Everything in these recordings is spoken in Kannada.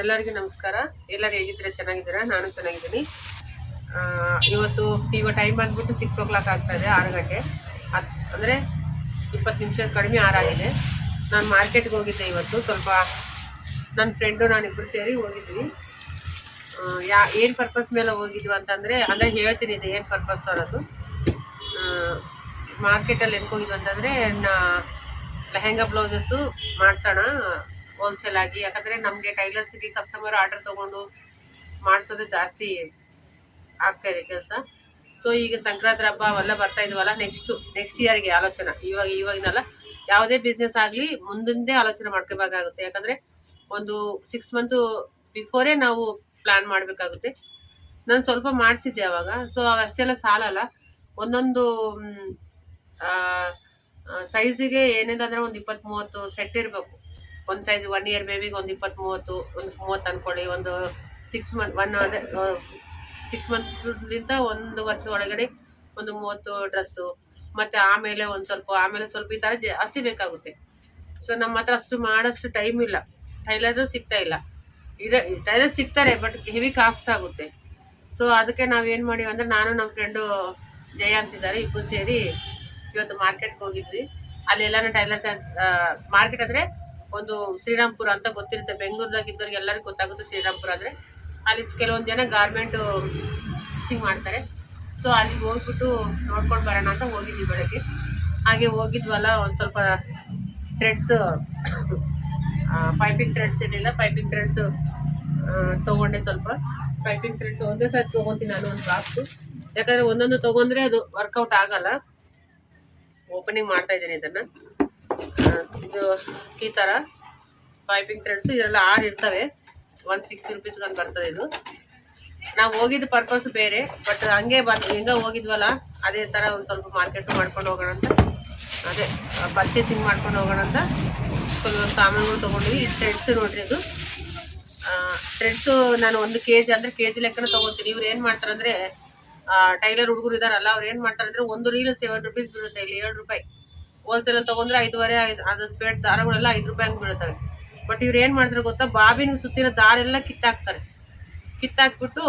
ಎಲ್ಲರಿಗೂ ನಮಸ್ಕಾರ. ಎಲ್ಲರೂ ಹೇಗಿದ್ದೀರಾ? ಚೆನ್ನಾಗಿದ್ದೀರಾ? ನಾನು ಚೆನ್ನಾಗಿದ್ದೀನಿ. ಈಗ ಟೈಮ್ ಬಂದ್ಬಿಟ್ಟು 6 o'clock ಆಗ್ತಾಯಿದೆ, 6 ಗಂಟೆ. ಅಂದರೆ 20 ನಿಮಿಷ ಕಡಿಮೆ 6 ಆಗಿದೆ. ನಾನು ಮಾರ್ಕೆಟ್ಗೆ ಹೋಗಿದ್ದೆ ಇವತ್ತು. ಸ್ವಲ್ಪ ನನ್ನ ಫ್ರೆಂಡು ನಾನಿಬ್ಬರು ಸೇರಿ ಹೋಗಿದ್ವಿ. ಏನು ಪರ್ಪಸ್ ಮೇಲೆ ಹೋಗಿದ್ವಿ ಅಂತಂದರೆ ಹೇಳ್ತೀನಿ ಇದು ಏನು ಪರ್ಪಸ್ ಅನ್ನೋದು. ಮಾರ್ಕೆಟಲ್ಲಿ ಏನಕ್ಕೆ ಹೋಗಿದ್ವಿ ಅಂತಂದರೆ ಲೆಹೆಂಗಾ ಬ್ಲೌಸಸ್ಸು ಮಾಡಿಸೋಣ ಹೋಲ್ಸೇಲ್ ಆಗಿ. ಯಾಕಂದರೆ ನಮಗೆ ಟೈಲರ್ಸ್ಗೆ ಕಸ್ಟಮರ್ ಆರ್ಡರ್ ತೊಗೊಂಡು ಮಾಡಿಸೋದು ಜಾಸ್ತಿ ಆಗ್ತಾಯಿದೆ ಕೆಲಸ. ಸೊ ಈಗ ಸಂಕ್ರಾಂತಿ ಹಬ್ಬ ಅವೆಲ್ಲ ಬರ್ತಾ ಇದ್ವಲ್ಲ, ನೆಕ್ಸ್ಟ್ ಇಯರ್ಗೆ ಆಲೋಚನೆ. ಇವಾಗಿನಲ್ಲ, ಯಾವುದೇ ಬಿಸ್ನೆಸ್ ಆಗಲಿ ಮುಂದಿಂದೇ ಆಲೋಚನೆ ಮಾಡ್ಕೋಬೇಕಾಗುತ್ತೆ. ಯಾಕಂದರೆ ಒಂದು 6 ಮಂತು ಬಿಫೋರೇ ನಾವು ಪ್ಲ್ಯಾನ್ ಮಾಡಬೇಕಾಗುತ್ತೆ. ನಾನು ಸ್ವಲ್ಪ ಮಾಡಿಸಿದ್ದೆ ಅವಾಗ. ಸೊ ಅಷ್ಟೆಲ್ಲ ಸಾಲಲ್ಲ. ಒಂದೊಂದು ಸೈಜಿಗೆ ಏನಿಲ್ಲ ಅಂದರೆ ಒಂದು 20-30 ಸೆಟ್ ಇರಬೇಕು. ಒಂದು ಸೈಜ್ 1 year ಬೇಬಿಗೆ ಒಂದು 20-30, ಒಂದು 30 ಅಂದ್ಕೊಳ್ಳಿ. ಒಂದು 6 ಮಂತ್ ಅಂದರೆ 6 ಮಂತ್ಲಿಂದ 1 ವರ್ಷ ಒಳಗಡೆ ಒಂದು 30 ಡ್ರೆಸ್ಸು. ಮತ್ತು ಆಮೇಲೆ ಸ್ವಲ್ಪ ಈ ಥರ ಜಾಸ್ತಿ ಬೇಕಾಗುತ್ತೆ. ಸೊ ನಮ್ಮ ಹತ್ರ ಅಷ್ಟು ಮಾಡೋಷ್ಟು ಟೈಮ್ ಇಲ್ಲ. ಟೈಲರ್ಸು ಸಿಗ್ತಾ ಇಲ್ಲ. ಟೈಲರ್ ಸಿಗ್ತಾರೆ, ಬಟ್ ಹೆವಿ ಕಾಸ್ಟ್ ಆಗುತ್ತೆ. ಸೊ ಅದಕ್ಕೆ ನಾವೇನು ಮಾಡಿವಿ ಅಂದರೆ, ನಾನು ನಮ್ಮ ಫ್ರೆಂಡು ಜಯ ಅಂತಿದ್ದಾರೆ, ಇಬ್ಬರು ಸೇರಿ ಇವತ್ತು ಮಾರ್ಕೆಟ್ಗೆ ಹೋಗಿದ್ವಿ. ಅಲ್ಲೆಲ್ಲನೂ ಟೈಲರ್ಸ್ ಮಾರ್ಕೆಟ್ ಅಂದರೆ ಒಂದು ಶ್ರೀರಾಮ್ಪುರ ಅಂತ ಗೊತ್ತಿರುತ್ತೆ. ಬೆಂಗಳೂರದಾಗ ಇದ್ದವ್ರಿಗೆ ಎಲ್ಲರಿಗೂ ಗೊತ್ತಾಗುತ್ತೆ ಶ್ರೀರಾಮ್ಪುರ ಅಂದರೆ. ಅಲ್ಲಿ ಕೆಲವೊಂದು ಜನ ಗಾರ್ಮೆಂಟು ಸ್ಟಿಚಿಂಗ್ ಮಾಡ್ತಾರೆ. ಸೊ ಅಲ್ಲಿಗೆ ಹೋಗ್ಬಿಟ್ಟು ನೋಡ್ಕೊಂಡು ಬರೋಣ ಅಂತ ಹೋಗಿದ್ವಿ ಬೆಳಗ್ಗೆ. ಹಾಗೆ ಹೋಗಿದ್ವಲ್ಲ, ಒಂದು ಸ್ವಲ್ಪ ಥ್ರೆಡ್ಸು, ಪೈಪಿಂಗ್ ಥ್ರೆಡ್ಸ್ ಇರಲಿಲ್ಲ. ಪೈಪಿಂಗ್ ಥ್ರೆಡ್ಸು ತೊಗೊಂಡೆ. ಸ್ವಲ್ಪ ಪೈಪಿಂಗ್ ಥ್ರೆಡ್ಸ್ ಒಂದೇ ಸರಿ ತೊಗೊತೀನಿ ನಾನು, ಒಂದು ಬಾಕ್ಸು. ಯಾಕಂದರೆ ಒಂದೊಂದು ತೊಗೊಂಡ್ರೆ ಅದು ವರ್ಕೌಟ್ ಆಗಲ್ಲ. ಓಪನಿಂಗ್ ಮಾಡ್ತಾ ಇದ್ದೀನಿ ಇದನ್ನು. ಇದು ಈ ಥರ ಪೈಪಿಂಗ್ ಥ್ರೆಡ್ಸು ಇದೆಲ್ಲ 6 ಇರ್ತವೆ. 160 rupees ಅಂತ ಬರ್ತದೆ. ಇದು ನಾವು ಹೋಗಿದ್ದು ಪರ್ಪಸ್ ಬೇರೆ, ಬಟ್ ಹೆಂಗೆ ಹೋಗಿದ್ವಲ್ಲ ಅದೇ ಥರ ಒಂದು ಸ್ವಲ್ಪ ಮಾರ್ಕೆಟ್ ಮಾಡ್ಕೊಂಡು ಹೋಗೋಣ ಅಂತ, ಅದೇ ಪರ್ಚೇಸಿಂಗ್ ಮಾಡ್ಕೊಂಡು ಹೋಗೋಣ ಅಂತ ಸ್ವಲ್ಪ ಸಾಮಾನುಗಳು ತೊಗೊಂಡ್ವಿ. ಈ ಥ್ರೆಡ್ಸು ನೋಡ್ರಿ, ಇದು ಥ್ರೆಡ್ಸು ನಾನು 1 kg ಅಂದರೆ kg ಲೆಕ್ಕನ ತೊಗೊತೀನಿ. ಇವ್ರು ಏನು ಮಾಡ್ತಾರಂದರೆ, ಟೈಲರ್ ಹುಡುಗರು ಇದ್ದಾರಲ್ಲ, ಅವ್ರು ಏನು ಮಾಡ್ತಾರಂದರೆ, ಒಂದು ರೀಲು 7 rupees ಬೀಳುತ್ತೆ. ಇಲ್ಲಿ 7 ರೂಪಾಯಿ. ಹೋಲ್ಸೇಲಲ್ಲಿ ತೊಗೊಂಡ್ರೆ 5.5, ಅದು ಸ್ಪೇಟ್ ದಾರಗಳೆಲ್ಲ 5 ರೂಪಾಯಿ ಹಂಗೆ ಬೀಳ್ತವೆ. ಬಟ್ ಇವ್ರು ಏನು ಮಾಡ್ತಾರೆ ಗೊತ್ತಾ, ಬಾಬಿನ ಸುತ್ತಿರೋ ದಾರೆಲ್ಲ ಕಿತ್ತಾಕ್ತಾರೆ. ಕಿತ್ತಾಕ್ಬಿಟ್ಟು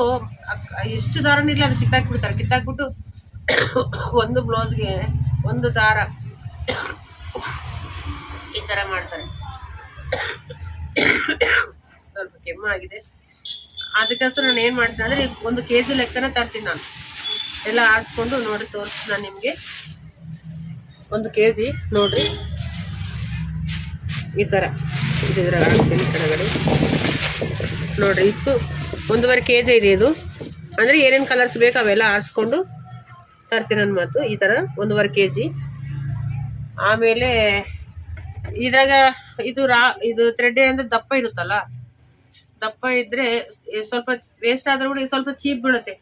ಎಷ್ಟು ದಾರನೂ ಇಲ್ಲ, ಅದು ಕಿತ್ತಾಕ್ಬಿಡ್ತಾರೆ. ಕಿತ್ತಾಕ್ಬಿಟ್ಟು ಒಂದು ಬ್ಲೌಸ್ಗೆ ಒಂದು ದಾರ ಈ ಥರ ಮಾಡ್ತಾರೆ. ಸ್ವಲ್ಪ ಕೆಮ್ಮಾಗಿದೆ, ಅದಕ್ಕೋಸ್ಕರ ನಾನು ಏನು ಮಾಡ್ತೀನಿ ಅಂದರೆ, 1 kg ಲೆಕ್ಕನ ತರ್ತೀನಿ ನಾನು. ಎಲ್ಲ ಹಾಕ್ಕೊಂಡು ನೋಡಿ ತೋರಿಸ್ತೀನಿ ನಾನು ನಿಮಗೆ. 1 kg ನೋಡಿರಿ, ಈ ಥರ ಇದ್ರಾಗ ಹಾಕ್ತೀನಿ ಕೆಳಗಡೆ ನೋಡಿರಿ. ಇಷ್ಟು 1.5 kg ಇದೆ. ಇದು ಅಂದರೆ ಏನೇನು ಕಲರ್ಸ್ ಬೇಕು ಅವೆಲ್ಲ ಆರಿಸ್ಕೊಂಡು ತರ್ತೀನಿ ನನ್ನ ಮಾತು. ಈ ಥರ 1.5 kg. ಆಮೇಲೆ ಇದ್ರಾಗ ಇದು ಥ್ರೆಡ್ ಏನಂದರೆ ದಪ್ಪ ಇರುತ್ತಲ್ಲ, ದಪ್ಪ ಇದ್ದರೆ ಸ್ವಲ್ಪ ವೇಸ್ಟ್ ಆದರೂ ಕೂಡ ಸ್ವಲ್ಪ ಚೀಪ್ ಬೀಳುತ್ತೆ.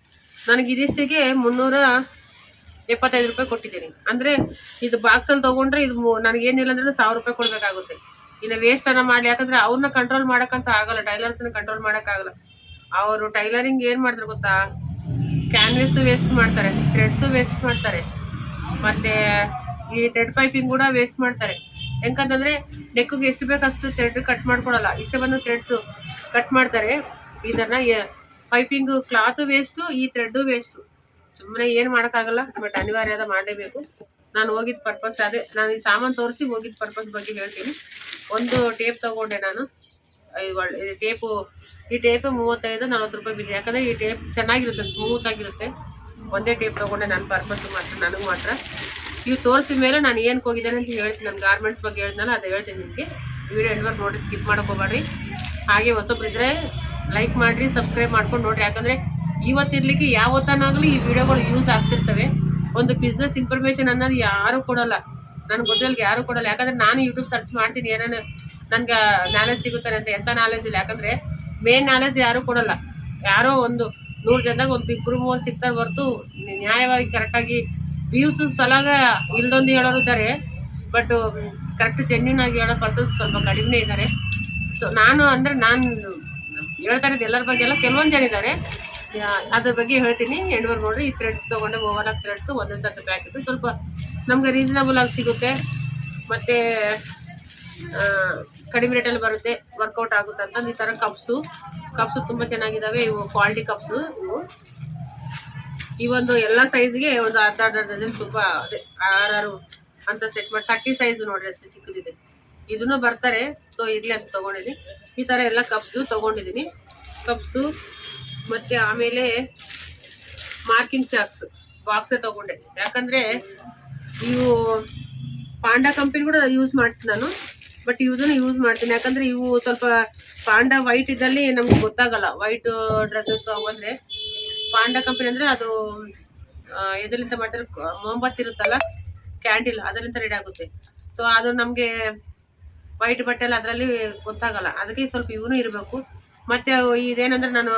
ನನಗೆ ಇದಿಷ್ಟಿಗೆ 375 ರೂಪಾಯಿ ಕೊಟ್ಟಿದ್ದೀನಿ. ಅಂದರೆ ಇದು ಬಾಕ್ಸಲ್ಲಿ ತೊಗೊಂಡ್ರೆ ಇದು ನನಗೇನಿಲ್ಲ ಅಂದರೆ 1000 ರೂಪಾಯಿ ಕೊಡಬೇಕಾಗುತ್ತೆ. ಇನ್ನು ವೇಸ್ಟನ್ನು ಮಾಡಲಿ, ಯಾಕಂದರೆ ಅವ್ರನ್ನ ಕಂಟ್ರೋಲ್ ಮಾಡೋಕ್ಕಂತ ಆಗಲ್ಲ, ಟೈಲರ್ಸ್ನ ಕಂಟ್ರೋಲ್ ಮಾಡೋಕ್ಕಾಗಲ್ಲ. ಅವರು ಟೈಲರಿಂಗ್ ಏನು ಮಾಡ್ತಾರೆ ಗೊತ್ತಾ, ಕ್ಯಾನ್ವಸ್ಸು ವೇಸ್ಟ್ ಮಾಡ್ತಾರೆ, ಥ್ರೆಡ್ಸು ವೇಸ್ಟ್ ಮಾಡ್ತಾರೆ, ಮತ್ತು ಈ ಥ್ರೆಡ್ ಪೈಪಿಂಗ್ ಕೂಡ ವೇಸ್ಟ್ ಮಾಡ್ತಾರೆ. ಯಾಕಂತಂದರೆ ನೆಕ್ಕಿಗೆ ಎಷ್ಟು ಬೇಕು ಅಷ್ಟು ಥ್ರೆಡ್ ಕಟ್ ಮಾಡ್ಕೊಡಲ್ಲ, ಇಷ್ಟೇ ಬಂದು ಥ್ರೆಡ್ಸು ಕಟ್ ಮಾಡ್ತಾರೆ. ಇದನ್ನು ಪೈಪಿಂಗು ಕ್ಲಾತು ವೇಸ್ಟು, ಈ ಥ್ರೆಡ್ಡು ವೇಸ್ಟು. ಸುಮ್ಮನೆ ಏನು ಮಾಡೋಕ್ಕಾಗಲ್ಲ, ಬಟ್ ಅನಿವಾರ್ಯದ ಮಾಡಲೇಬೇಕು. ನಾನು ಹೋಗಿದ್ದ ಪರ್ಪಸ್ ಅದೇ. ನಾನು ಈ ಸಾಮಾನು ತೋರಿಸಿ ಹೋಗಿದ್ದ ಪರ್ಪಸ್ ಬಗ್ಗೆ ಹೇಳ್ತೀನಿ. ಒಂದು ಟೇಪ್ ತೊಗೊಂಡೆ ನಾನು. ಈ ಟೇಪು 35-40 ರೂಪಾಯಿ ಬಿದ್ದಿದೆ. ಯಾಕಂದರೆ ಈ ಟೇಪ್ ಚೆನ್ನಾಗಿರುತ್ತೆ, ಸ್ಮೂತಾಗಿರುತ್ತೆ. ಒಂದೇ ಟೇಪ್ ತೊಗೊಂಡೆ ನನ್ನ ಪರ್ಪಸ್ಸು ಮಾತ್ರ, ನನಗೆ ಮಾತ್ರ. ಇವು ತೋರಿಸಿದ ಮೇಲೆ ನಾನು ಏನಕ್ಕೆ ಹೋಗಿದ್ದೇನೆ ಅಂತ ಹೇಳ್ತೀನಿ. ನಾನು ಗಾರ್ಮೆಂಟ್ಸ್ ಬಗ್ಗೆ ಹೇಳಿದ್ನಲ್ಲ, ಅದು ಹೇಳ್ತೀನಿ ನಿಮಗೆ. ವಿಡಿಯೋ ಎಂಡ್ವರೆಗೆ ನೋಡಿ, ಸ್ಕಿಪ್ ಮಾಡೋಕೆ ಹೋಗಬೇಡ್ರಿ. ಹಾಗೆ ಹೊಸಬ್ರಿದ್ರೆ ಲೈಕ್ ಮಾಡಿರಿ, ಸಬ್ಸ್ಕ್ರೈಬ್ ಮಾಡ್ಕೊಂಡು ನೋಡಿರಿ. ಯಾಕಂದರೆ ಇವತ್ತಿರಲಿಕ್ಕೆ ಯಾವತ್ತನಾಗಲಿ ಈ ವಿಡಿಯೋಗಳು ಯೂಸ್ ಆಗ್ತಿರ್ತವೆ. ಒಂದು ಬಿಸ್ನೆಸ್ ಇನ್ಫಾರ್ಮೇಷನ್ ಅನ್ನೋದು ಯಾರೂ ಕೊಡೋಲ್ಲ, ನನಗೆ ಗೊತ್ತಿಲ್ಲ, ಯಾರೂ ಕೊಡೋಲ್ಲ. ಯಾಕಂದರೆ ನಾನು ಯೂಟ್ಯೂಬ್ ಸರ್ಚ್ ಮಾಡ್ತೀನಿ, ಏನೇನು ನನಗೆ ನಾಲೆಜ್ ಸಿಗುತ್ತಾರೆ ಅಂತ. ಎಂಥ ನಾಲೆಜ್ ಇಲ್ಲ, ಯಾಕಂದರೆ ಮೇನ್ ನಾಲೆಜ್ ಯಾರೂ ಕೊಡೋಲ್ಲ. ಯಾರೋ ಒಂದು 100 ಜನದಾಗ 1-2-3 ಸಿಗ್ತಾರೆ ಹೊರತು ನ್ಯಾಯವಾಗಿ ಕರೆಕ್ಟಾಗಿ ವ್ಯೂಸ್ ಸಲಾಗ ಇಲ್ದೊಂದು ಹೇಳೋರು ಇದ್ದಾರೆ. ಬಟ್ ಕರೆಕ್ಟ್ ಜೆನ್ಯೂನಾಗಿ ಹೇಳೋ ಪರ್ಸನ್ಸ್ ಸ್ವಲ್ಪ ಕಡಿಮೆ ಇದ್ದಾರೆ. ಸೊ ನಾನು ಹೇಳ್ತಾ ಇರೋದು ಎಲ್ಲರ ಬಗ್ಗೆ ಎಲ್ಲ, ಕೆಲವೊಂದು ಜನ ಇದ್ದಾರೆ. ಅದ್ರ ಬಗ್ಗೆ ಹೇಳ್ತೀನಿ, ಎಂಡ್ವರೆಗೆ ನೋಡಿರಿ. ಈ ಥ್ರೆಡ್ಸ್ ತೊಗೊಂಡೆ, ಓವರ್ಲಾಕ್ ಥ್ರೆಡ್ಸು 1 ಸೆಟ್ ಪ್ಯಾಕೆಟು. ಸ್ವಲ್ಪ ನಮಗೆ ರೀಸನಬಲ್ ಆಗಿ ಸಿಗುತ್ತೆ. ಮತ್ತು ಕಡಿಮೆ ರೇಟಲ್ಲಿ ಬರುತ್ತೆ, ವರ್ಕೌಟ್ ಆಗುತ್ತೆ ಅಂತ ಈ ಥರ ಕಪ್ಸು ತುಂಬ ಚೆನ್ನಾಗಿದ್ದಾವೆ. ಇವು ಕ್ವಾಲಿಟಿ ಕಪ್ಸು. ಈ ಒಂದು ಎಲ್ಲ ಸೈಜ್ಗೆ ಒಂದು ಅರ್ಧ ಡಜನ್ ತುಂಬ ಅದೇ 6 ಅಂತ ಸೆಟ್ ಮಾಡಿ 30 ಸೈಜ್ ನೋಡ್ರಿ, ಅಷ್ಟು ಚಿಕ್ಕದಿದೆ. ಇದನ್ನು ಬರ್ತಾರೆ. ಸೊ ಇರ್ಲಿ ಅಂತ ತೊಗೊಂಡಿದ್ದೀನಿ. ಈ ಥರ ಎಲ್ಲ ಕಪ್ಸು ತೊಗೊಂಡಿದ್ದೀನಿ. ಕಪ್ಸು ಮತ್ತು ಆಮೇಲೆ ಮಾರ್ಕಿಂಗ್ ಬಾಕ್ಸೇ ತೊಗೊಂಡೆ. ಯಾಕಂದರೆ ಇವು ಪಾಂಡಾ ಕಂಪನಿ ಕೂಡ ಯೂಸ್ ಮಾಡ್ತೀನಿ ನಾನು, ಬಟ್ ಇದನ್ನು ಯೂಸ್ ಮಾಡ್ತೀನಿ. ಯಾಕಂದರೆ ಇವು ಸ್ವಲ್ಪ ಪಾಂಡಾ ವೈಟ್ ಇದ್ದಲ್ಲಿ ನಮ್ಗೆ ಗೊತ್ತಾಗಲ್ಲ. ವೈಟ್ ಡ್ರೆಸ್ಸಸ್ ಅವು ಅಂದರೆ ಪಾಂಡಾ ಕಂಪನಿ ಅಂದರೆ ಅದು ಎದರಿಂದ ಮಾಡ್ತಾರೆ, ಮೊಹಬ್ಬತ್ ಇರುತ್ತಲ್ಲ, ಕ್ಯಾಂಡಿಲ್, ಅದರಿಂದ ರೆಡಿ ಆಗುತ್ತೆ. ಸೊ ಅದು ನಮಗೆ ವೈಟ್ ಬಟ್ಟೆ ಎಲ್ಲ ಅದರಲ್ಲಿ ಗೊತ್ತಾಗಲ್ಲ. ಅದಕ್ಕೆ ಸ್ವಲ್ಪ ಇವನು ಇರಬೇಕು. ಮತ್ತು ಇದೇನಂದರೆ ನಾನು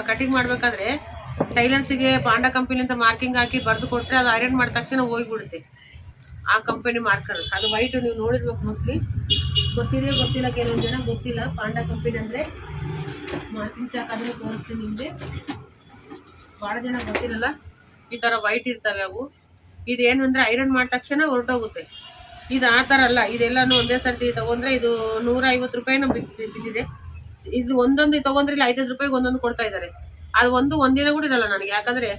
ಕಟಿಂಗ್ ಮಾಡಬೇಕಾದ್ರೆ ಟೈಲರ್ಸಿಗೆ ಪಾಂಡಾ ಕಂಪನಿ ಅಂತ ಮಾರ್ಕಿಂಗ್ ಹಾಕಿ ಬರೆದು ಕೊಟ್ಟರೆ ಅದು ಐರನ್ ಮಾಡಿದ ತಕ್ಷಣ ಹೋಗಿಬಿಡುತ್ತೆ ಆ ಕಂಪನಿ ಮಾರ್ಕರ್. ಅದು ವೈಟ್ ನೀವು ನೋಡಿರ್ಬೇಕು ಮೋಸ್ಟ್ಲಿ. ಗೊತ್ತಿಲ್ಲ ಕೆಲವೊಂದು ಜನ ಗೊತ್ತಿಲ್ಲ ಪಾಂಡಾ ಕಂಪನಿ ಅಂದರೆ. ಮಾರ್ಕಿಂಗ್ ಚಾಕ್ ಅದನ್ನು ತೋರಿಸ್ತೀನಿ ನಿಮಗೆ. ಭಾಳ ಜನ ಗೊತ್ತಿರಲ್ಲ. ಈ ಥರ ವೈಟ್ ಇರ್ತವೆ ಅವು. ಇದೇನು ಅಂದರೆ ಐರನ್ ಮಾಡಿದ ತಕ್ಷಣ ಹೊರಟೋಗುತ್ತೆ. ಇದು ಆ ಥರ ಅಲ್ಲ. ಇದೆಲ್ಲನೂ ಒಂದೇ ಸರ್ತಿ ತೊಗೊಂಡ್ರೆ ಇದು 150 ರೂಪಾಯಿನೂ ಬಿದ್ದಿದೆ. ಇದು ಒಂದೊಂದು ತೊಗೊಂಡ್ರೆ ಇಲ್ಲಿ 5 ರೂಪಾಯಿಗೆ ಒಂದೊಂದು ಕೊಡ್ತಾ ಇದ್ದಾರೆ. ಅದು ಒಂದಿನ ಕೂಡ ಇರಲ್ಲ ನನಗೆ. ಯಾಕಂದರೆ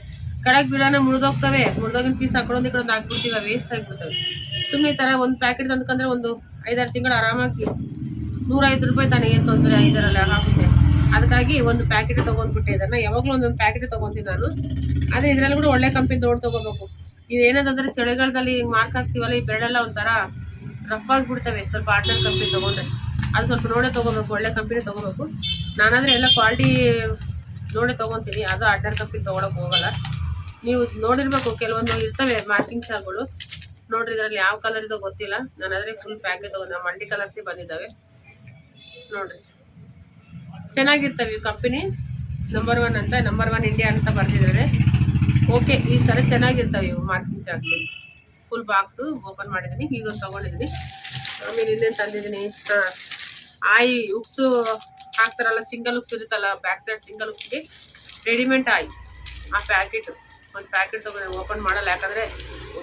ಕಡೆಗೆ ಬಿಡೋಣ ಮುರಿದೋಗ್ತವೆ. ಮುರಿದೋಗಿನ ಪೀಸ್ ಹಾಕೊಳ್ಳೋದು ಈ ಕಡೆ ಹಾಕ್ಬಿಡ್ತೀವಿ, ವೇಸ್ಟ್ ಆಗಿಬಿಡ್ತವೆ. ಸುಮ್ಮನೆ ಈ ಥರ ಒಂದು ಪ್ಯಾಕೆಟ್ ತಂದ್ಕಂದ್ರೆ ಒಂದು 5-6 ತಿಂಗಳು ಆರಾಮಾಗಿ 150 ರೂಪಾಯಿ ತಾನೇ, ಏನು ತೊಂದರೆ ಇದರಲ್ಲಿ ಆಗುತ್ತೆ. ಅದಕ್ಕಾಗಿ ಒಂದು ಪ್ಯಾಕೆಟ್ ತೊಗೊಂಡ್ಬಿಟ್ಟೆ. ಇದನ್ನು ಯಾವಾಗಲೂ ಒಂದೊಂದು ಪ್ಯಾಕೆಟ್ ತೊಗೊತೀನಿ ನಾನು. ಆದರೆ ಇದರಲ್ಲಿ ಕೂಡ ಒಳ್ಳೆ ಕಂಪನಿ ತೊಗೋಬೇಕು. ಇವೇನಂತಂದರೆ ಚಳಿಗಾಲದಲ್ಲಿ ಹಿಂಗೆ ಮಾರ್ಕ್ ಹಾಕ್ತೀವಲ್ಲ, ಈ ಬೆರಳೆಲ್ಲ ಒಂಥರ ರಫ್ ಆಗಿಬಿಡ್ತವೆ. ಸ್ವಲ್ಪ ಆರ್ಡಿನರಿ ಕಂಪ್ನಿ ತೊಗೊಂಡ್ರೆ ಅದು ಸ್ವಲ್ಪ ನೋಡೇ ತೊಗೋಬೇಕು, ಒಳ್ಳೆ ಕಂಪ್ನಿ ತೊಗೋಬೇಕು. ನಾನಾದರೆ ಎಲ್ಲ ಕ್ವಾಲಿಟಿ ನೋಡೇ ತೊಗೊತೀನಿ. ಅದು ಆರ್ಡಿನರಿ ಕಂಪ್ನಿ ತೊಗೊಳಕ್ಕೆ ಹೋಗಲ್ಲ. ನೀವು ನೋಡಿರ್ಬೇಕು, ಕೆಲವೊಂದು ಇರ್ತವೆ ಮಾರ್ಕಿಂಗ್ ಚಾಕ್ಗಳು. ನೋಡ್ರಿ ಇದರಲ್ಲಿ ಯಾವ ಕಲರ್ ಇದೋ ಗೊತ್ತಿಲ್ಲ. ನಾನಾದರೆ ಫುಲ್ ಪ್ಯಾಕೆ ತೊಗೊಂಡು ಮಲ್ಟಿ ಕಲರ್ಸೇ ಬಂದಿದ್ದಾವೆ ನೋಡ್ರಿ. ಚೆನ್ನಾಗಿರ್ತವೆ ಈ ಕಂಪನಿ. ನಂಬರ್ 1 ಅಂತ, ನಂಬರ್ 1 ಇಂಡಿಯಾ ಅಂತ ಬರ್ತಿದ್ದಾರೆ. ಓಕೆ, ಈ ಥರ ಚೆನ್ನಾಗಿರ್ತವೆ ಇವು marking charts. Full box open ಮಾಡಿದ್ದೀನಿ. ಈಗೊಂದು ತೊಗೊಂಡಿದ್ದೀನಿ. ಆಮೇಲೆ ಇನ್ನೇನು ತಂದಿದ್ದೀನಿ, ಉಕ್ಸು ಹಾಕ್ತಾರಲ್ಲ, ಸಿಂಗಲ್ ಉಕ್ಸ್ ಇರುತ್ತಲ್ಲ, ಬ್ಯಾಕ್ ಸೈಡ್ ಸಿಂಗಲ್ ಉಕ್ಸ್ಗೆ ರೆಡಿಮೇಡ್ ಆ ಪ್ಯಾಕೆಟ್ ಒಂದು ಪ್ಯಾಕೆಟ್ ತೊಗೊಂಡು ಓಪನ್ ಮಾಡಲ್ಲ. ಯಾಕಂದರೆ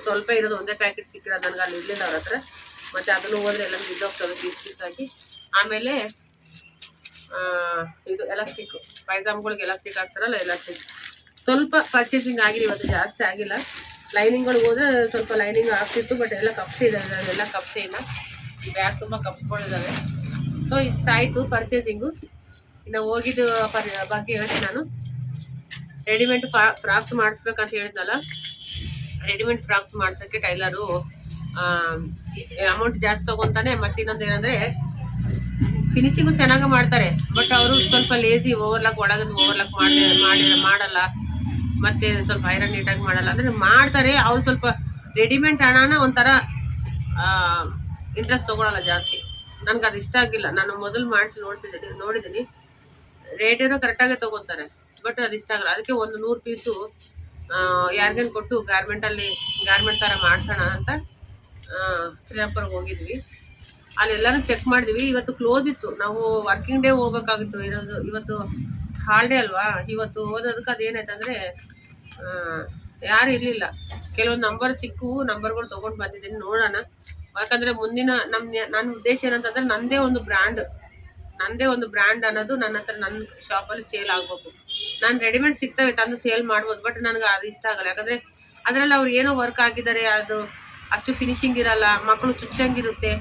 ಸ್ವಲ್ಪ ಇರೋದು ಒಂದೇ ಪ್ಯಾಕೆಟ್ ಸಿಕ್ಕಿರೋದು ನನಗೆ ಅಲ್ಲಿ ಇರಲಿಲ್ಲ ಅವ್ರ ಹತ್ರ. ಮತ್ತು ಅದನ್ನು ಹೋದರೆ ಎಲ್ಲ ಬಿದ್ದೋಗ್ತವೆ ಪೀಸ್ ಆಗಿ. ಆಮೇಲೆ ಇದು ಎಲಾಸ್ಟಿಕ್, ಪೈಜಾಮ್ಗಳಿಗೆ ಎಲಾಸ್ಟಿಕ್ ಹಾಕ್ತಾರಲ್ಲ, ಎಲಾಸ್ಟಿಕ್ ಸ್ವಲ್ಪ ಪರ್ಚೇಸಿಂಗ್ ಆಗಿದೆ ಇವತ್ತು, ಜಾಸ್ತಿ ಆಗಿಲ್ಲ. ಲೈನಿಂಗ್ಗಳಿಗೆ ಹೋದರೆ ಸ್ವಲ್ಪ ಲೈನಿಂಗ್ ಆಗ್ತಿತ್ತು, ಬಟ್ ಎಲ್ಲ ಕಪ್ಸೇ ಇದೆ. ಎಲ್ಲ ಕಪ್ಸೇ ಇಲ್ಲ. ಈ ಬ್ಯಾಗ್ ತುಂಬ ಕಪ್ಸ್ಗಳಿದ್ದಾವೆ. ಸೊ ಇಷ್ಟ ಆಯಿತು ಪರ್ಚೇಸಿಂಗು. ಇನ್ನು ಹೋಗಿದ್ದು ಬಗ್ಗೆ ಹೇಳ್ತೀನಿ ನಾನು. ರೆಡಿಮೇಡ್ ಫ್ರಾಕ್ಸ್ ಮಾಡಿಸ್ಬೇಕಂತ ಹೇಳಿದ್ನಲ್ಲ, ರೆಡಿಮೇಡ್ ಫ್ರಾಕ್ಸ್ ಮಾಡ್ಸೋಕ್ಕೆ ಟೈಲರು ಅಮೌಂಟ್ ಜಾಸ್ತಿ ತೊಗೊತಾನೆ. ಮತ್ತು ಇನ್ನೊಂದು ಏನಂದರೆ ಫಿನಿಶಿಂಗು ಚೆನ್ನಾಗಿ ಮಾಡ್ತಾರೆ, ಬಟ್ ಅವರು ಸ್ವಲ್ಪ ಲೇಜಿ, ಓವರ್ಲಾಕ್ ಮಾಡಲ್ಲ. ಮತ್ತು ಸ್ವಲ್ಪ ಐರನ್ ನೀಟಾಗಿ ಮಾಡಲ್ಲ. ಅಂದರೆ ಮಾಡ್ತಾರೆ ಅವ್ರು, ಸ್ವಲ್ಪ ರೆಡಿಮೇಡ್ ಹಣನ ಒಂಥರ ಇಂಟ್ರೆಸ್ಟ್ ತೊಗೊಳಲ್ಲ ಜಾಸ್ತಿ. ನನಗೆ ಅದು ಇಷ್ಟ ಆಗಿಲ್ಲ. ನಾನು ಮೊದಲು ನೋಡಿದ್ದೀನಿ ರೇಟೇನೋ ಕರೆಕ್ಟಾಗೇ ತೊಗೊತಾರೆ, ಬಟ್ ಅದು ಇಷ್ಟ ಆಗಲ್ಲ. ಅದಕ್ಕೆ ಒಂದು 100 ಪೀಸು ಯಾರಿಗೇನು ಕೊಟ್ಟು ಗಾರ್ಮೆಂಟ್ ಥರ ಮಾಡಿಸೋಣ ಅಂತ ಶ್ರೀರಾಮ್ಪುರ್ಗೆ ಹೋಗಿದ್ವಿ. ಅಲ್ಲೆಲ್ಲನೂ ಚೆಕ್ ಮಾಡಿದ್ವಿ. ಇವತ್ತು ಕ್ಲೋಸ್ ಇತ್ತು. ನಾವು ವರ್ಕಿಂಗ್ ಡೇ ಹೋಗ್ಬೇಕಾಗಿತ್ತು. ಇವತ್ತು ಹಾಲಿಡೇ ಅಲ್ವಾ. ಇವತ್ತು ಓದೋದಕ್ಕೆ ಅದೇನಾಯ್ತಂದರೆ ಯಾರು ಇರಲಿಲ್ಲ. ಕೆಲವೊಂದು ನಂಬರ್ ಸಿಕ್ಕವು, ನಂಬರ್ಗಳು ತೊಗೊಂಡು ಬಂದಿದ್ದೀನಿ. ನೋಡೋಣ. ಯಾಕಂದರೆ ಮುಂದಿನ ನನ್ನ ಉದ್ದೇಶ ಏನಂತಂದರೆ ನನ್ನದೇ ಒಂದು ಬ್ರ್ಯಾಂಡ್ ಅನ್ನೋದು ನನ್ನ ಹತ್ರ, ನನ್ನ ಶಾಪಲ್ಲಿ ಸೇಲ್ ಆಗಬೇಕು. ನಾನು ರೆಡಿಮೇಡ್ ಸಿಗ್ತವೆ ತಂದು ಸೇಲ್ ಮಾಡ್ಬೋದು, ಬಟ್ ನನಗೆ ಅದು ಇಷ್ಟ ಆಗಲ್ಲ. ಯಾಕಂದರೆ ಅದರಲ್ಲಿ ಅವ್ರು ಏನೋ ವರ್ಕ್ ಆಗಿದ್ದಾರೆ, ಅದು ಅಷ್ಟು ಫಿನಿಶಿಂಗ್ ಇರಲ್ಲ, ಮಕ್ಕಳು ಚುಚ್ಚಂಗಿರುತ್ತೆ.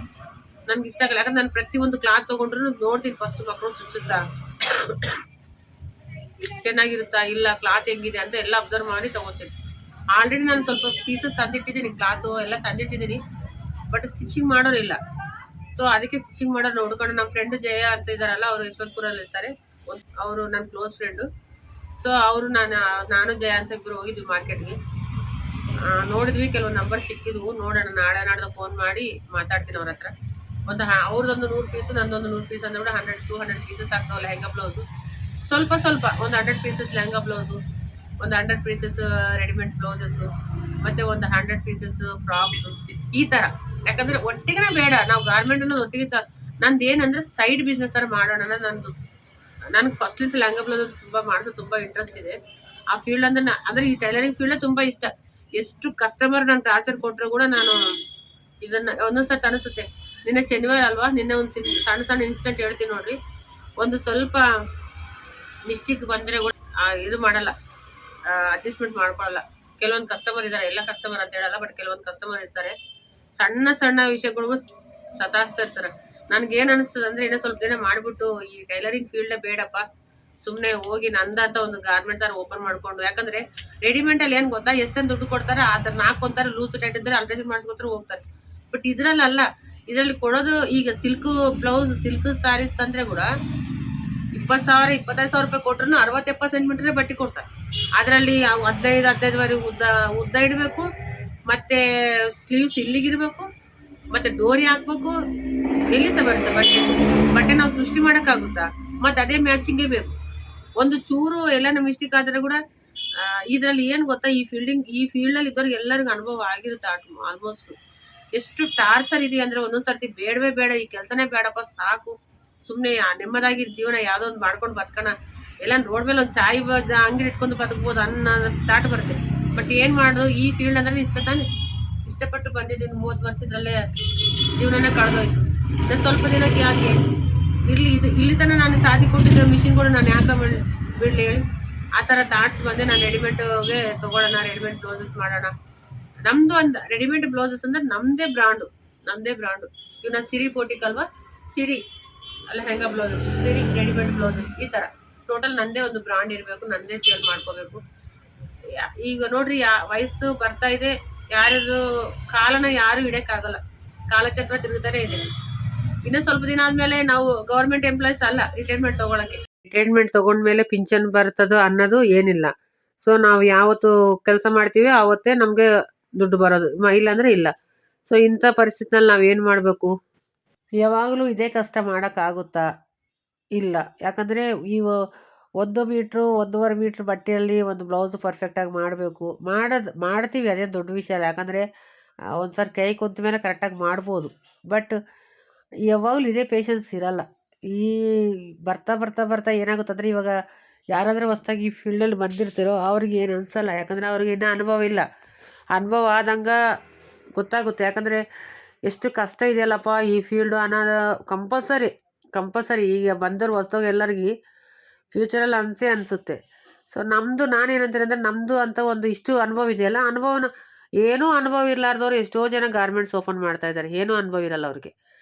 ನನಗೆ ಇಷ್ಟ ಆಗಲ್ಲ. ಯಾಕಂದ್ರೆ ನಾನು ಪ್ರತಿಯೊಂದು ಕ್ಲಾತ್ ತೊಗೊಂಡ್ರು ನೋಡ್ತೀನಿ ಫಸ್ಟ್, ಮಕ್ಕಳು ಚುಚ್ಚುತ್ತಾ ಚೆನ್ನಾಗಿರುತ್ತಾ ಇಲ್ಲ, ಕ್ಲಾತ್ ಹೆಂಗಿದೆ ಅಂತ ಎಲ್ಲ ಅಬ್ಸರ್ವ್ ಮಾಡಿ ತೊಗೋತೀನಿ. ಆಲ್ರೆಡಿ ನಾನು ಸ್ವಲ್ಪ ಪೀಸಸ್ ತಂದಿಟ್ಟಿದ್ದೀನಿ, ಕ್ಲಾತು ಎಲ್ಲ ತಂದಿಟ್ಟಿದ್ದೀನಿ, ಬಟ್ ಸ್ಟಿಚಿಂಗ್ ಮಾಡೋರಿಲ್ಲ. ಸೊ ಅದಕ್ಕೆ ಸ್ಟಿಚಿಂಗ್ ಮಾಡೋರು ನೋಡ್ಕೊಂಡು, ನಮ್ಮ ಫ್ರೆಂಡು ಜಯ ಅಂತ ಇದ್ದಾರಲ್ಲ, ಅವರು ಯಶವಂತಪುರಲ್ಲಿ ಇರ್ತಾರೆ. ಅವರು ನನ್ನ ಕ್ಲೋಸ್ ಫ್ರೆಂಡು. ಸೊ ಅವರು ನಾನು ಜಯ ಅಂತ ಇಬ್ಬರು ಹೋಗಿದ್ವಿ ಮಾರ್ಕೆಟ್ಗೆ. ನೋಡಿದ್ವಿ, ಕೆಲವೊಂದು ನಂಬರ್ ಸಿಕ್ಕಿದ್ವು. ನೋಡೋಣ, ನಾಡ್ದು ಫೋನ್ ಮಾಡಿ ಮಾತಾಡ್ತೀನಿ ಅವ್ರ ಹತ್ರ. ಅವ್ರದ್ದೊಂದು 100 ಪೀಸು, ನಂದೊಂದು 100 ಪೀಸ್ ಅಂದ್ರೆ ಕೂಡ 100-200 ಪೀಸಸ್ ಆಗ್ತಾವೆ. ಲೆಹಂಗಾ ಬ್ಲೌಸು ಸ್ವಲ್ಪ ಒಂದು 100 ಪೀಸಸ್ ಲೆಹಂಗಾ ಬ್ಲೌಸು, ಒಂದು 100 ಪೀಸಸ್ ರೆಡಿಮೇಡ್ ಬ್ಲೌಸಸ್ಸು, ಮತ್ತು ಒಂದು 100 ಪೀಸಸ್ ಫ್ರಾಕ್ಸು, ಈ ಥರ. ಯಾಕಂದರೆ ಒಟ್ಟಿಗೆ ಬೇಡ, ನಾವು ಗಾರ್ಮೆಂಟ್ ಅನ್ನೋದು ಒಟ್ಟಿಗೆ ನಂದು ಏನಂದರೆ ಸೈಡ್ ಬಿಸ್ನೆಸ್ ಥರ ಮಾಡೋಣ ಅನ್ನೋದು ನನಗೆ ಫಸ್ಟ್ಲಿಂದ ಲೆಹಂಗಾ ಬ್ಲೌಸ್ ಮಾಡಿಸೋದು ತುಂಬ ಇಂಟ್ರೆಸ್ಟ್ ಇದೆ. ಆ ಫೀಲ್ಡ್ ಅಂದರೆ ಈ ಟೈಲರಿಂಗ್ ಫೀಲ್ಡ್ ತುಂಬ ಇಷ್ಟ. ಎಷ್ಟು ಕಸ್ಟಮರ್ ನಾನು ಟಾರ್ಚರ್ ಕೊಟ್ಟರು ಕೂಡ ನಾನು ಇದನ್ನು ಒಂದೊಂದು ಸತಿ ಅನಿಸುತ್ತೆ, ನಿನ್ನೆ ಶನಿವಾರ ಅಲ್ವಾ, ನಿನ್ನೆ ಒಂದು ಸಣ್ಣ ಸಣ್ಣ ಇನ್ಸಿಡೆಂಟ್ ಹೇಳ್ತೀನಿ ನೋಡ್ರಿ. ಒಂದು ಸ್ವಲ್ಪ ಮಿಸ್ಟೇಕ್ ಬಂದರೆ ಕೂಡ ಇದು ಮಾಡಲ್ಲ, ಅಡ್ಜಸ್ಟ್ಮೆಂಟ್ ಮಾಡ್ಕೊಳ್ಳಲ್ಲ. ಕೆಲವೊಂದು ಕಸ್ಟಮರ್ ಇದ್ದಾರೆ, ಎಲ್ಲ ಕಸ್ಟಮರ್ ಅಂತ ಹೇಳಲ್ಲ, ಬಟ್ ಕೆಲವೊಂದು ಕಸ್ಟಮರ್ ಇರ್ತಾರೆ ಸಣ್ಣ ಸಣ್ಣ ವಿಷಯಗಳಿಗೂ ಸತಾಯಿಸ್ತಾ ಇರ್ತಾರೆ. ನನಗೇನು ಅನಿಸ್ತದೆ ಅಂದರೆ, ಇನ್ನೂ ಸ್ವಲ್ಪ ದಿನ ಮಾಡಿಬಿಟ್ಟು ಈ ಟೈಲರಿಂಗ್ ಫೀಲ್ಡೇ ಬೇಡಪ್ಪ, ಸುಮ್ಮನೆ ಹೋಗಿ ನಂದಂತ ಒಂದು ಗಾರ್ಮೆಂಟ್ ಥರ ಓಪನ್ ಮಾಡ್ಕೊಂಡು. ಯಾಕಂದರೆ ರೆಡಿಮೇಡಲ್ಲಿ ಏನು ಗೊತ್ತಾ, ಎಷ್ಟೊಂದು ದುಡ್ಡು ಕೊಡ್ತಾರೆ, ಆ ಥರ ನಾಲ್ಕೊಂತಾರೆ ಲೂಸ್ ಟೈಟ್ ಇದ್ದರೆ ಅಲ್ಟ್ರೇಷನ್ ಮಾಡಿಸ್ಕೊತಾರೆ ಹೋಗ್ತಾರೆ. ಬಟ್ ಇದರಲ್ಲ, ಇದರಲ್ಲಿ ಕೊಡೋದು ಈಗ ಸಿಲ್ಕ್ ಬ್ಲೌಸ್, ಸಿಲ್ಕ್ ಸ್ಯಾರೀಸ್ ತಂದರೆ ಕೂಡ 20,000 25,000 ರೂಪಾಯಿ ಕೊಟ್ರು 60-70 ಸೆಂಟಿಮೀಟರ್ ಬಟ್ಟೆ ಕೊಡ್ತಾರೆ. ಅದರಲ್ಲಿ 15-15ವರೆಗೆ ಉದ್ದ ಇಡಬೇಕು, ಮತ್ತು ಸ್ಲೀವ್ಸ್ ಇಲ್ಲಿಗಿರಬೇಕು, ಮತ್ತು ಡೋರಿ ಹಾಕ್ಬೇಕು. ಎಲ್ಲಿಂದ ಬರುತ್ತೆ ಬಟ್ಟೆ ನಾವು ಸೃಷ್ಟಿ ಮಾಡೋಕ್ಕಾಗುತ್ತಾ? ಮತ್ತು ಅದೇ ಮ್ಯಾಚಿಂಗೇ ಬೇಕು. ಒಂದು ಚೂರು ಎಲ್ಲನೂ ಮಿಸ್ಟೇಕ್ ಆದರೆ ಕೂಡ ಇದರಲ್ಲಿ ಏನು ಗೊತ್ತಾ, ಈ ಫೀಲ್ಡಲ್ಲಿ ಇದ್ದವ್ರಿಗೆ ಎಲ್ಲರಿಗೂ ಅನುಭವ ಆಗಿರುತ್ತೆ ಆಲ್ಮೋಸ್ಟ್. ಎಷ್ಟು ಟಾರ್ಚರ್ ಇದೆ ಅಂದರೆ, ಒಂದೊಂದು ಸರ್ತಿ ಬೇಡವೇ ಬೇಡ, ಈ ಕೆಲಸನೇ ಬೇಡಪ್ಪ ಸಾಕು, ಸುಮ್ಮನೆ ನೆಮ್ಮದಾಗಿ ಜೀವನ ಯಾವುದೋ ಒಂದು ಮಾಡ್ಕೊಂಡು ಬದುಕೋಣ, ಎಲ್ಲ ರೋಡ್ ಮೇಲೆ ಒಂದು ಚಾಯ್ ಅಂಗಡಿ ಇಟ್ಕೊಂಡು ಬದುಕ್ಬೋದು ಅನ್ನೋ ತಾಟ್ ಬರುತ್ತೆ. ಬಟ್ ಏನು ಮಾಡೋದು, ಈ ಫೀಲ್ಡ್ ಅಂದರೆ ಇಷ್ಟ ತಾನೆ, ಇಷ್ಟಪಟ್ಟು ಬಂದಿದ್ದೀನಿ. 30 ವರ್ಷದಲ್ಲೇ ಜೀವನನೇ ಕಳೆದೋಯ್ತು. ಸ್ವಲ್ಪ ದಿನಕ್ಕೆ ಯಾಕೆ ಇಲ್ಲಿ ತನಕ ನಾನು ಸಾಧಿ ಕೊಟ್ಟಿದ್ದ ಮಿಷಿನ್ಗಳು ನಾನು ಯಾಕೆ ಬಿಡಲಿ ಹೇಳಿ? ಆ ಥರ ಥಾಟ್ಸ್ ಬಂದೆ. ನಾನು ರೆಡಿಮೇಡ್ಗೆ ತೊಗೊಳ್ಳೋಣ, ರೆಡಿಮೇಡ್ ಬ್ಲೌಸಸ್ ಮಾಡೋಣ. ನಮ್ಮದು ಒಂದು ರೆಡಿಮೇಡ್ ಬ್ಲೌಸಸ್ ಅಂದರೆ ನಮ್ಮದೇ ಬ್ರ್ಯಾಂಡು. ಇವು ನಾನು ಸಿರಿ ಬೋಟಿಕ್ ಅಲ್ವಾ, ಸಿರಿ ಅಲ್ಲ ಹೆಂಗ ಬ್ಲೌಸಸ್, ಸಿರಿ ರೆಡಿಮೇಡ್ ಬ್ಲೌಸಸ್, ಈ ಥರ ಟೋಟಲ್ ನನ್ನದೇ ಒಂದು ಬ್ರ್ಯಾಂಡ್ ಇರಬೇಕು, ನನ್ನದೇ ಸೇಲ್ ಮಾಡ್ಕೋಬೇಕು. ಈಗ ನೋಡ್ರಿ, ವಯಸ್ಸು ಬರ್ತಾ ಇದೆ, ಯಾರದು ಕಾಲನ ಯಾರು ಹಿಡಿಯೋಕ್ಕಾಗಲ್ಲ, ಕಾಲಚಕ್ರ ತಿರುಗುತ್ತಾನೆ ಇದೆ. ಇನ್ನೂ ಸ್ವಲ್ಪ ದಿನ ಆದಮೇಲೆ ನಾವು ಗೌರ್ಮೆಂಟ್ ಎಂಪ್ಲಾಯೀಸ್ ಅಲ್ಲ, ರಿಟೈರ್ಮೆಂಟ್ ತೊಗೊಂಡ್ಮೇಲೆ ಪಿಂಚನ್ ಬರ್ತದೋ ಅನ್ನೋದು ಏನಿಲ್ಲ. ಸೊ ನಾವು ಯಾವತ್ತು ಕೆಲಸ ಮಾಡ್ತೀವಿ ಆವತ್ತೇ ನಮಗೆ ದುಡ್ಡು ಬರೋದು, ಇಲ್ಲಾಂದರೆ ಇಲ್ಲ. ಸೊ ಇಂಥ ಪರಿಸ್ಥಿತಿನಲ್ಲಿ ನಾವು ಏನು ಮಾಡಬೇಕು? ಯಾವಾಗಲೂ ಇದೇ ಕಷ್ಟ ಮಾಡೋಕ್ಕಾಗುತ್ತಾ? ಇಲ್ಲ. ಯಾಕಂದರೆ ಇವು 1 ಮೀಟ್ರು 1.5 ಮೀಟ್ರ್ ಬಟ್ಟೆಯಲ್ಲಿ ಒಂದು ಬ್ಲೌಸು ಪರ್ಫೆಕ್ಟಾಗಿ ಮಾಡ್ತೀವಿ, ಅದೇನು ದೊಡ್ಡ ವಿಷಯ ಅಲ್ಲ. ಯಾಕಂದರೆ ಒಂದು ಸಾರಿ ಕೈ ಕುಂತ ಮೇಲೆ ಕರೆಕ್ಟಾಗಿ ಮಾಡ್ಬೋದು. ಬಟ್ ಯಾವಾಗಲೂ ಇದೇ ಪೇಷನ್ಸ್ ಇರಲ್ಲ. ಈ ಬರ್ತಾ ಏನಾಗುತ್ತಂದರೆ, ಇವಾಗ ಯಾರಾದರೂ ಹೊಸ್ದಾಗಿ ಈ ಫೀಲ್ಡಲ್ಲಿ ಬಂದಿರ್ತೀರೋ ಅವ್ರಿಗೆ ಏನು ಅನಿಸಲ್ಲ. ಯಾಕಂದರೆ ಅವ್ರಿಗೆ ಇನ್ನೂ ಅನುಭವ ಇಲ್ಲ. ಅನುಭವ ಆದಂಗೆ ಗೊತ್ತಾಗುತ್ತೆ. ಯಾಕಂದರೆ ಎಷ್ಟು ಕಷ್ಟ ಇದೆಯಲ್ಲಪ್ಪ ಈ ಫೀಲ್ಡು ಅನ್ನೋದು ಕಂಪಲ್ಸರಿ ಈಗ ಬಂದವರು ಹೊಸ್ದಾಗಿ ಎಲ್ಲರಿಗೆ ಫ್ಯೂಚರಲ್ಲಿ ಅನಿಸುತ್ತೆ. ಸೊ ನಾನೇನಂತೀನಿ ಅಂದರೆ, ನಮ್ಮದು ಅಂತ ಒಂದು ಇಷ್ಟು ಅನುಭವ ಇದೆಯಲ್ಲ, ಏನೂ ಅನುಭವ ಇರಲಾರ್ದವ್ರು ಎಷ್ಟೋ ಜನ ಗಾರ್ಮೆಂಟ್ಸ್ ಓಪನ್ ಮಾಡ್ತಾಯಿದ್ದಾರೆ, ಏನೂ ಅನುಭವ ಇರಲ್ಲ ಅವ್ರಿಗೆ.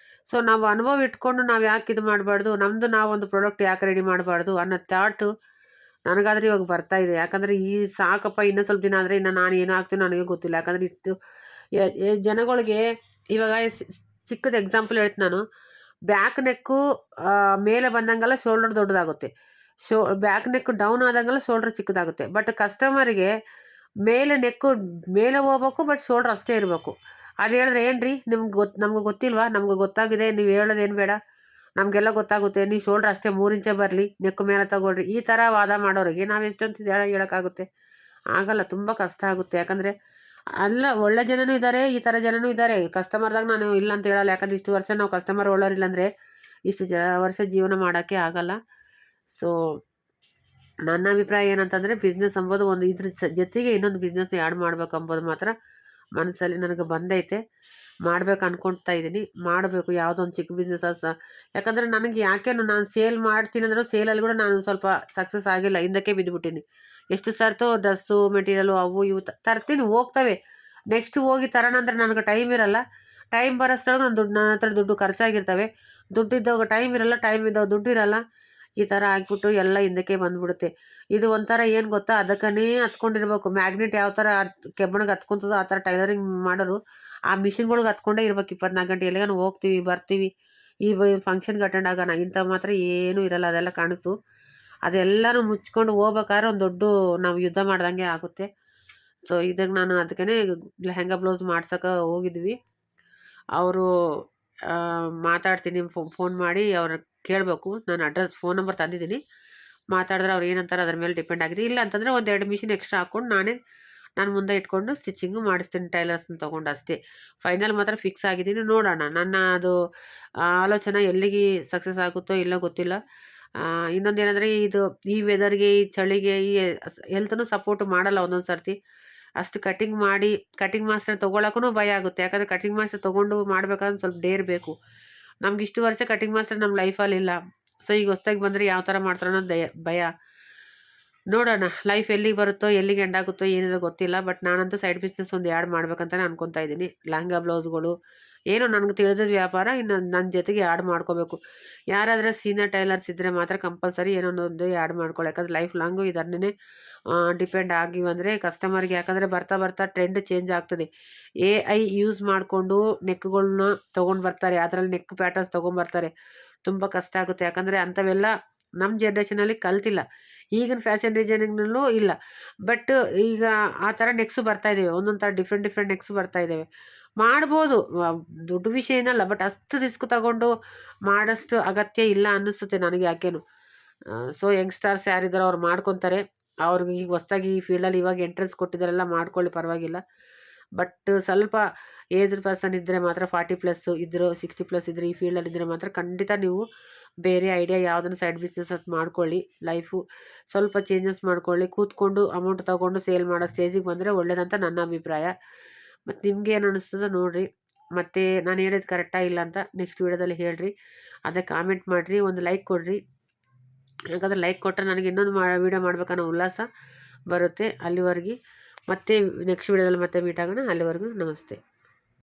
ಸೊ ನಾವು ಅನುಭವ ಇಟ್ಕೊಂಡು ನಾವು ಯಾಕೆ ಇದು ಮಾಡಬಾರ್ದು, ನಾವೊಂದು ಪ್ರಾಡಕ್ಟ್ ಯಾಕೆ ರೆಡಿ ಮಾಡಬಾರ್ದು ಅನ್ನೋ ಥಾಟು ನನಗಾದರೆ ಇವಾಗ ಬರ್ತಾ ಇದೆ. ಯಾಕಂದರೆ ಈ ಸಾಕಪ್ಪ, ಇನ್ನೂ ಸ್ವಲ್ಪ ದಿನ ಆದರೆ ಇನ್ನು ನಾನು ಏನು ಆಗ್ತೀನೋ ನನಗೆ ಗೊತ್ತಿಲ್ಲ. ಯಾಕಂದರೆ ಇಷ್ಟು ಜನಗಳಿಗೆ ಇವಾಗ ಚಿಕ್ಕದು ಎಕ್ಸಾಂಪಲ್ ಹೇಳ್ತೀನಿ ನಾನು. ಬ್ಯಾಕ್ ನೆಕ್ಕು ಮೇಲೆ ಬಂದಂಗೆಲ್ಲ ಶೋಲ್ಡರ್ ದೊಡ್ಡದಾಗುತ್ತೆ, ಬ್ಯಾಕ್ ನೆಕ್ ಡೌನ್ ಆದಂಗೆಲ್ಲ ಶೋಲ್ಡರ್ ಚಿಕ್ಕದಾಗುತ್ತೆ. ಬಟ್ ಕಸ್ಟಮರಿಗೆ ನೆಕ್ಕು ಮೇಲೆ ಹೋಗ್ಬೇಕು, ಬಟ್ ಶೋಲ್ಡರ್ ಅಷ್ಟೇ ಇರಬೇಕು. ಅದು ಹೇಳಿದ್ರೆ ಏನ್ರಿ ನಮ್ಗೆ ಗೊತ್ತಿಲ್ವಾ? ನಮ್ಗೆ ಗೊತ್ತಾಗಿದೆ, ನೀವು ಹೇಳೋದೇನು ಬೇಡ, ನಮಗೆಲ್ಲ ಗೊತ್ತಾಗುತ್ತೆ, ನೀವು ಶೋಲ್ಡರ್ ಅಷ್ಟೇ 3 ಇಂಚೇ ಬರಲಿ, ನೆಕ್ಕು ಮೇಲೆ ತಗೊಳ್ರಿ, ಈ ಥರ ವಾದ ಮಾಡೋರಿಗೆ ನಾವು ಎಷ್ಟೊಂದು ಹೇಳೋಕ್ಕಾಗುತ್ತೆ? ಆಗಲ್ಲ, ತುಂಬ ಕಷ್ಟ ಆಗುತ್ತೆ. ಯಾಕಂದರೆ ಅಲ್ಲ, ಒಳ್ಳೆ ಜನನೂ ಇದ್ದಾರೆ, ಈ ಥರ ಜನನೂ ಇದ್ದಾರೆ. ಕಸ್ಟಮರ್ದಾಗ ನಾನು ಇಲ್ಲ ಅಂತ ಹೇಳಲ್ಲ. ಯಾಕಂದರೆ ಇಷ್ಟು ವರ್ಷ ನಾವು ಕಸ್ಟಮರ್ ಒಳ್ಳೋರಿಲ್ಲ ಅಂದರೆ ಇಷ್ಟು ವರ್ಷ ಜೀವನ ಮಾಡೋಕ್ಕೆ ಆಗಲ್ಲ. ಸೊ ನನ್ನ ಅಭಿಪ್ರಾಯ ಏನಂತಂದರೆ, ಬಿಸ್ನೆಸ್ ಅಂಬೋದು ಒಂದು ಇದ್ರ ಜೊತೆಗೆ ಇನ್ನೊಂದು ಬಿಸ್ನೆಸ್ ಆ್ಯಡ್ ಮಾಡಬೇಕು ಅಂಬೋದು ಮಾತ್ರ ಮನಸ್ಸಲ್ಲಿ ನನಗೆ ಬಂದೈತೆ. ಮಾಡ್ಬೇಕು ಅನ್ಕೊಳ್ತಾ ಇದ್ದೀನಿ, ಮಾಡಬೇಕು ಯಾವುದೋ ಒಂದು ಚಿಕ್ಕ ಬಿಸ್ನೆಸ್. ಯಾಕಂದರೆ ನನಗೆ ನಾನು ಸೇಲ್ ಮಾಡ್ತೀನಿ ಅಂದರೂ ಸೇಲಲ್ಲಿ ಕೂಡ ನಾನು ಸ್ವಲ್ಪ ಸಕ್ಸಸ್ ಆಗಿಲ್ಲ, ಹಿಂದಕ್ಕೆ ಬಿದ್ದುಬಿಟ್ಟಿನಿ. ಎಷ್ಟು ಸರ್ತು ಡ್ರೆಸ್ಸು ಮೆಟೀರಿಯಲು ಅವು ಇವು ತರ್ತೀನಿ, ಹೋಗ್ತವೆ. ನೆಕ್ಸ್ಟ್ ಹೋಗಿ ತರೋಣ ಅಂದರೆ ನನಗೆ ಟೈಮ್ ಇರಲ್ಲ. ಟೈಮ್ ಬರೋಷ್ಟರೊಳಗೆ ನನ್ನ ಹತ್ರ ದುಡ್ಡು ಖರ್ಚಾಗಿರ್ತವೆ. ದುಡ್ಡಿದ್ದಾಗ ಟೈಮ್ ಇರಲ್ಲ, ಟೈಮ್ ಇದ್ದಾಗ ದುಡ್ಡು ಇರಲ್ಲ. ಈ ಥರ ಆಗಿಬಿಟ್ಟು ಎಲ್ಲ ಹಿಂದಕ್ಕೆ ಬಂದುಬಿಡುತ್ತೆ. ಇದು ಒಂಥರ ಏನು ಗೊತ್ತಾ, ಅದಕ್ಕೇ ಹತ್ಕೊಂಡಿರ್ಬೇಕು. ಮ್ಯಾಗ್ನೆಟ್ ಯಾವ ಥರ ಕೆಬ್ಬಣಿಗೆ ಹತ್ಕೊತದೋ ಆ ಥರ ಟೈಲರಿಂಗ್ ಮಾಡೋರು ಆ ಮಿಷಿನ್ಗಳಿಗೆ ಹತ್ಕೊಂಡೇ ಇರ್ಬೇಕು 24 ಗಂಟೆ. ಎಲ್ಲಿಗಾನು ಹೋಗ್ತೀವಿ ಬರ್ತೀವಿ, ಈ ಫಂಕ್ಷನ್ಗೆ ಅಟೆಂಡ್ ಆಗೋಣ, ಇಂಥ ಮಾತ್ರ ಏನೂ ಇರಲ್ಲ. ಅದೆಲ್ಲ ಕನಸು. ಅದೆಲ್ಲನೂ ಮುಚ್ಕೊಂಡು ಹೋಗ್ಬೇಕಾದ್ರೆ ಒಂದು ದೊಡ್ಡ ನಾವು ಯುದ್ಧ ಮಾಡ್ದಂಗೆ ಆಗುತ್ತೆ. ಸೊ ಇದಕ್ಕೆ ನಾನು ಅದಕ್ಕೇ ಲೆಹಂಗಾ ಬ್ಲೌಸ್ ಮಾಡ್ಸೋಕೆ ಹೋಗಿದ್ವಿ. ಅವರು ಮಾತಾಡ್ತೀನಿ, ಫೋನ್ ಮಾಡಿ ಅವ್ರ ಕೇಳಬೇಕು. ನಾನು ಫೋನ್ ನಂಬರ್ ತಂದಿದ್ದೀನಿ. ಮಾತಾಡಿದ್ರೆ ಅವ್ರು ಏನಂತಾರೆ ಅದ್ರ ಮೇಲೆ ಡಿಪೆಂಡ್ ಆಗಿದೆ. ಇಲ್ಲ ಅಂತಂದರೆ 1-2 ಮಿಷಿನ್ ಎಕ್ಸ್ಟ್ರಾ ಹಾಕ್ಕೊಂಡು ನಾನು ಮುಂದೆ ಇಟ್ಕೊಂಡು ಸ್ಟಿಚಿಂಗು ಮಾಡಿಸ್ತೀನಿ, ಟೈಲರ್ಸ್ನ ತೊಗೊಂಡು ಅಷ್ಟೇ. ಫೈನಲ್ ಮಾತ್ರ ಫಿಕ್ಸ್ ಆಗಿದ್ದೀನಿ. ನೋಡೋಣ, ನನ್ನ ಅದು ಆಲೋಚನೆ ಎಲ್ಲಿಗೆ ಸಕ್ಸಸ್ ಆಗುತ್ತೋ ಇಲ್ಲೋ ಗೊತ್ತಿಲ್ಲ. ಇನ್ನೊಂದೇನೆಂದರೆ, ಈ ವೆದರ್ಗೆ, ಈ ಚಳಿಗೆ, ಈ ಹೆಲ್ತ್ನೂ ಸಪೋರ್ಟ್ ಮಾಡಲ್ಲ ಒಂದೊಂದು ಸರ್ತಿ. ಅಷ್ಟು ಕಟಿಂಗ್ ಮಾಸ್ಟರ್ ತೊಗೊಳಕ್ಕೂ ಭಯ ಆಗುತ್ತೆ. ಯಾಕಂದರೆ ಕಟಿಂಗ್ ಮಾಸ್ಟರ್ ತೊಗೊಂಡು ಮಾಡ್ಬೇಕಾದ್ರೆ ಸ್ವಲ್ಪ ಡೇರ್ ಬೇಕು. ನಮ್ಗೆ ಇಷ್ಟು ವರ್ಷ ಕಟಿಂಗ್ ಮಾಸ್ಟರ್ ನಮ್ಮ ಲೈಫಲ್ಲಿ ಇಲ್ಲ. ಸೊ ಈಗ ಹೊಸ್ದಾಗಿ ಬಂದರೆ ಯಾವ ಥರ ಮಾಡ್ತಾರೋ ಅನ್ನೋದು ಭಯ. ನೋಡೋಣ ಲೈಫ್ ಎಲ್ಲಿಗೆ ಬರುತ್ತೋ ಎಲ್ಲಿಗೆ ಎಂಡ್ ಆಗುತ್ತೋ ಏನಿದೆ ಗೊತ್ತಿಲ್ಲ. ಬಟ್ ನಾನಂತೂ ಸೈಡ್ ಬಿಸ್ನೆಸ್ ಒಂದು ಆ್ಯಡ್ ಮಾಡ್ಬೇಕಂತಾನೆ ಅನ್ಕೊತಾ ಇದ್ದೀನಿ. ಲೆಹಂಗಾ ಬ್ಲೌಸ್ಗಳು ಏನೋ ನನಗೆ ತಿಳಿದಿದ್ದ ವ್ಯಾಪಾರ ಇನ್ನು ನನ್ನ ಜೊತೆಗೆ ಆ್ಯಡ್ ಮಾಡ್ಕೋಬೇಕು. ಯಾರಾದರೂ ಸೀನಿಯರ್ ಟೈಲರ್ಸ್ ಇದ್ದರೆ ಮಾತ್ರ ಕಂಪಲ್ಸರಿ ಏನೋ ಒಂದು ಆ್ಯಡ್ ಮಾಡ್ಕೊಳ್ಳಿ. ಯಾಕಂದರೆ ಲೈಫ್ ಲಾಂಗು ಇದನ್ನೇ ಡಿಪೆಂಡ್ ಆಗಿವಂದರೆ ಕಸ್ಟಮರ್ಗೆ. ಯಾಕಂದರೆ ಬರ್ತಾ ಬರ್ತಾ ಟ್ರೆಂಡ್ ಚೇಂಜ್ ಆಗ್ತದೆ. AI ಯೂಸ್ ಮಾಡಿಕೊಂಡು ನೆಕ್ಗಳನ್ನ ತೊಗೊಂಡು ಬರ್ತಾರೆ. ಅದರಲ್ಲಿ ನೆಕ್ ಪ್ಯಾಟರ್ನ್ಸ್ ತೊಗೊಂಬರ್ತಾರೆ. ತುಂಬ ಕಷ್ಟ ಆಗುತ್ತೆ. ಯಾಕಂದರೆ ಅಂಥವೆಲ್ಲ ನಮ್ಮ ಜನ್ರೇಷನಲ್ಲಿ ಕಲ್ತಿಲ್ಲ. ಈಗಿನ ಫ್ಯಾಷನ್ ಡಿಸೈನಿಂಗ್ನಲ್ಲೂ ಇಲ್ಲ. ಬಟ್ ಈಗ ಆ ಥರ ನೆಕ್ಸು ಬರ್ತಾಯಿದ್ದೇವೆ. ಒಂದೊಂದು ಥರ ಡಿಫ್ರೆಂಟ್ ನೆಕ್ಸ್ ಬರ್ತಾಯಿದ್ದೇವೆ. ಮಾಡ್ಬೋದು, ದೊಡ್ಡ ವಿಷಯ ಏನಲ್ಲ. ಬಟ್ ಅಷ್ಟು ರಿಸ್ಕ್ ತಗೊಂಡು ಮಾಡೋಷ್ಟು ಅಗತ್ಯ ಇಲ್ಲ ಅನ್ನಿಸುತ್ತೆ ನನಗೆ ಯಾಕೇನು. ಸೊ ಯಂಗ್ಸ್ಟರ್ಸ್ ಯಾರಿದ್ದಾರೋ ಅವ್ರು ಮಾಡ್ಕೊತಾರೆ. ಅವ್ರಿಗೆ ಈಗ ಹೊಸ್ದಾಗಿ ಈ ಫೀಲ್ಡಲ್ಲಿ ಇವಾಗ ಎಂಟ್ರೆನ್ಸ್ ಕೊಟ್ಟಿದ್ದಾರೆಲ್ಲ ಮಾಡ್ಕೊಳ್ಳಿ, ಪರವಾಗಿಲ್ಲ. ಬಟ್ ಸ್ವಲ್ಪ ಏಜ್ಡ್ ಪರ್ಸನ್ ಇದ್ದರೆ ಮಾತ್ರ 40+ ಇದ್ದರು 60+ ಇದ್ದರೆ ಈ ಫೀಲ್ಡಲ್ಲಿ ಇದ್ದರೆ ಮಾತ್ರ ಖಂಡಿತ ನೀವು ಬೇರೆ ಐಡಿಯಾ ಯಾವುದನ್ನು ಸೈಡ್ ಬಿಸ್ನೆಸ್ ಅದು ಮಾಡ್ಕೊಳ್ಳಿ. ಲೈಫು ಸ್ವಲ್ಪ ಚೇಂಜಸ್ ಮಾಡ್ಕೊಳ್ಳಿ. ಕೂತ್ಕೊಂಡು ಅಮೌಂಟ್ ತೊಗೊಂಡು ಸೇಲ್ ಮಾಡೋ ಸ್ಟೇಜಿಗೆ ಬಂದರೆ ಒಳ್ಳೇದಂತ ನನ್ನ ಅಭಿಪ್ರಾಯ. ಮತ್ತು ನಿಮ್ಗೆ ಏನು ಅನ್ನಿಸ್ತದೋ ನೋಡಿರಿ. ಮತ್ತು ನಾನು ಹೇಳಿದ್ದು ಕರೆಕ್ಟಾ ಇಲ್ಲ ಅಂತ ನೆಕ್ಸ್ಟ್ ವೀಡಿಯೋದಲ್ಲಿ ಹೇಳ್ರಿ. ಅದಕ್ಕೆ ಕಾಮೆಂಟ್ ಮಾಡಿರಿ, ಒಂದು ಲೈಕ್ ಕೊಡಿರಿ. ಯಾಕಂದರೆ ಲೈಕ್ ಕೊಟ್ಟರೆ ನನಗೆ ಇನ್ನೊಂದು ವೀಡಿಯೋ ಮಾಡ್ಬೇಕನ್ನೋ ಉಲ್ಲಾಸ ಬರುತ್ತೆ. ಅಲ್ಲಿವರೆಗೆ ಮತ್ತೆ ನೆಕ್ಸ್ಟ್ ವೀಡಿಯೋದಲ್ಲಿ ಮತ್ತೆ ಮೀಟ್ ಆಗೋಣ. ಅಲ್ಲಿವರೆಗೂ ನಮಸ್ತೆ.